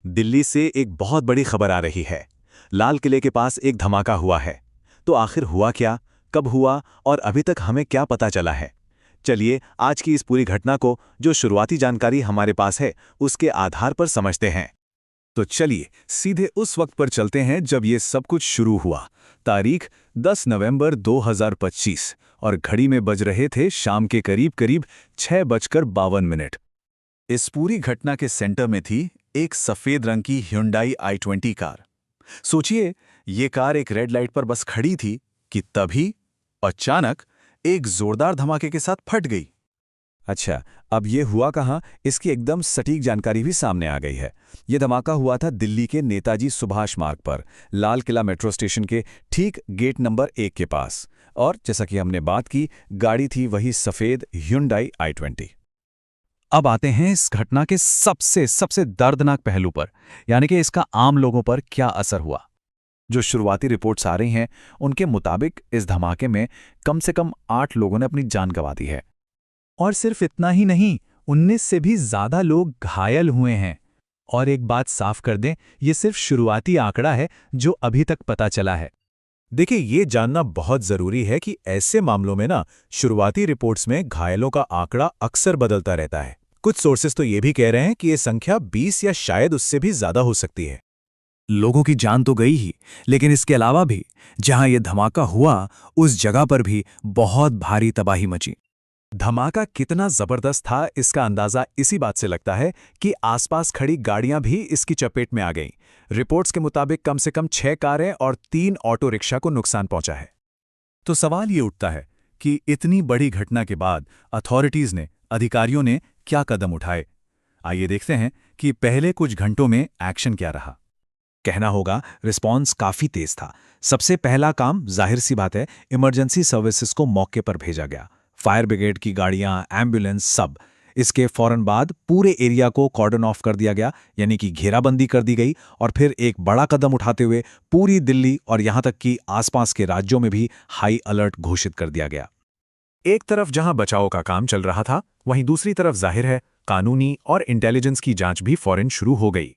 दिल्ली से एक बहुत बड़ी खबर आ रही है। लाल किले के पास एक धमाका हुआ है। तो आखिर हुआ क्या, कब हुआ और अभी तक हमें क्या पता चला है? चलिए आज की इस पूरी घटना को, जो शुरुआती जानकारी हमारे पास है, उसके आधार पर समझते हैं। तो चलिए सीधे उस वक्त पर चलते हैं जब ये सब कुछ शुरू हुआ। तारीख 10 नवंबर 2025 और घड़ी में बज रहे थे शाम के करीब करीब 6:52। इस पूरी घटना के सेंटर में थी एक सफेद रंग की Hyundai i20 कार। सोचिए, ये कार एक रेड लाइट पर बस खड़ी थी कि तभी अचानक एक जोरदार धमाके के साथ फट गई। अच्छा, अब ये हुआ कहाँ, इसकी एकदम सटीक जानकारी भी सामने आ गई है। ये धमाका हुआ था दिल्ली के नेताजी सुभाष मार्ग पर, लाल किला मेट्रो स्टेशन के ठीक गेट नंबर 1 के पास। और जैसा कि हमने बात की, गाड़ी थी वही सफ़ेद Hyundai i20। अब आते हैं इस घटना के सबसे सबसे दर्दनाक पहलू पर, यानी कि इसका आम लोगों पर क्या असर हुआ। जो शुरुआती रिपोर्ट्स आ रही हैं, उनके मुताबिक इस धमाके में कम से कम 8 लोगों ने अपनी जान गंवा दी है। और सिर्फ इतना ही नहीं, 19 से भी ज्यादा लोग घायल हुए हैं। और एक बात साफ कर दें, ये सिर्फ शुरुआती आंकड़ा है जो अभी तक पता चला है। देखिए, ये जानना बहुत जरूरी है कि ऐसे मामलों में शुरुआती रिपोर्ट्स में घायलों का आंकड़ा अक्सर बदलता रहता है। कुछ सोर्सेस तो ये भी कह रहे हैं कि ये संख्या 20 या शायद उससे भी ज्यादा हो सकती है। लोगों की जान तो गई ही, लेकिन इसके अलावा भी जहां यह धमाका हुआ, उस जगह पर भी बहुत भारी तबाही मची। धमाका कितना जबरदस्त था, इसका अंदाजा इसी बात से लगता है कि आसपास खड़ी गाड़ियां भी इसकी चपेट में आ गईं। रिपोर्ट्स के मुताबिक कम से कम 6 कारें और 3 ऑटो रिक्शा को नुकसान पहुंचा है। तो सवाल ये उठता है कि इतनी बड़ी घटना के बाद अथॉरिटीज ने, अधिकारियों ने क्या कदम उठाए। आइए देखते हैं कि पहले कुछ घंटों में एक्शन क्या रहा। कहना होगा, रिस्पॉन्स काफी तेज था। सबसे पहला काम, जाहिर सी बात है, इमरजेंसी सर्विसेज को मौके पर भेजा गया। फायर ब्रिगेड की गाड़ियां, एम्बुलेंस, सब। इसके फौरन बाद पूरे एरिया को कॉर्डन ऑफ कर दिया गया, यानी कि घेराबंदी कर दी गई। और फिर एक बड़ा कदम उठाते हुए पूरी दिल्ली और यहां तक कि आसपास के राज्यों में भी हाई अलर्ट घोषित कर दिया गया। एक तरफ जहां बचाव का काम चल रहा था, वहीं दूसरी तरफ जाहिर है कानूनी और इंटेलिजेंस की जांच भी फौरन शुरू हो गई।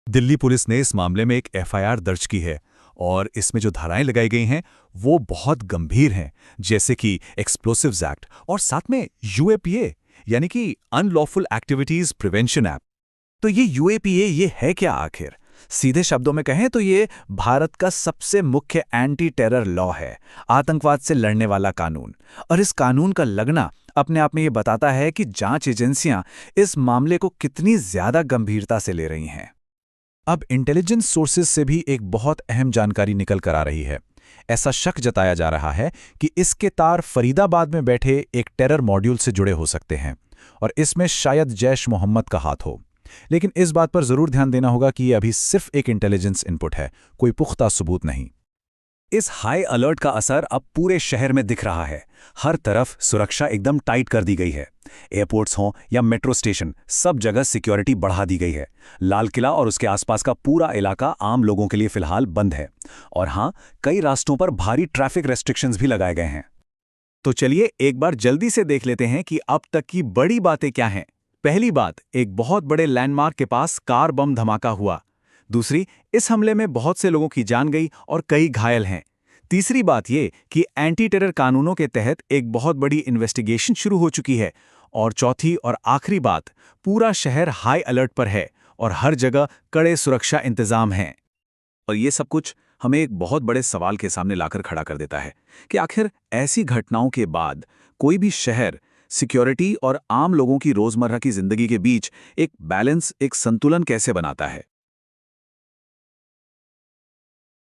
दिल्ली पुलिस ने इस मामले में एक एफआईआर दर्ज की है और इसमें जो धाराएं लगाई गई हैं वो बहुत गंभीर हैं, जैसे कि एक्सप्लोसिव्स एक्ट और साथ में यूएपीए, यानी कि अनलॉफुल एक्टिविटीज प्रिवेंशन एक्ट। तो ये यूएपीए ये है क्या आखिर? सीधे शब्दों में कहें तो ये भारत का सबसे मुख्य एंटी टेरर लॉ है, आतंकवाद से लड़ने वाला कानून। और इस कानून का लगना अपने आप में ये बताता है कि जांच एजेंसियां इस मामले को कितनी ज्यादा गंभीरता से ले रही हैं। अब इंटेलिजेंस सोर्सेज से भी एक बहुत अहम जानकारी निकल कर आ रही है। ऐसा शक जताया जा रहा है कि इसके तार फरीदाबाद में बैठे एक टेरर मॉड्यूल से जुड़े हो सकते हैं और इसमें शायद जैश मोहम्मद का हाथ हो। लेकिन इस बात पर जरूर ध्यान देना होगा कि यह अभी सिर्फ एक इंटेलिजेंस इनपुट है, कोई पुख्ता सबूत नहीं। इस हाई अलर्ट का असर अब पूरे शहर में दिख रहा है। हर तरफ सुरक्षा एकदम टाइट कर दी गई है। एयरपोर्ट्स हों या मेट्रो स्टेशन, सब जगह सिक्योरिटी बढ़ा दी गई है। लाल किला और उसके आसपास का पूरा इलाका आम लोगों के लिए फिलहाल बंद है। और हां, कई रास्तों पर भारी ट्रैफिक रेस्ट्रिक्शंस भी लगाए गए हैं। तो चलिए एक बार जल्दी से देख लेते हैं कि अब तक की बड़ी बातें क्या हैं। पहली बात, एक बहुत बड़े लैंडमार्क के पास कार बम धमाका हुआ। दूसरी, इस हमले में बहुत से लोगों की जान गई और कई घायल हैं। तीसरी बात यह कि एंटी टेरर कानूनों के तहत एक बहुत बड़ी इन्वेस्टिगेशन शुरू हो चुकी है। और चौथी और आखिरी बात, पूरा शहर हाई अलर्ट पर है और हर जगह कड़े सुरक्षा इंतजाम हैं। और ये सब कुछ हमें एक बहुत बड़े सवाल के सामने लाकर खड़ा कर देता है कि आखिर ऐसी घटनाओं के बाद कोई भी शहर सिक्योरिटी और आम लोगों की रोजमर्रा की जिंदगी के बीच एक बैलेंस, एक संतुलन कैसे बनाता है।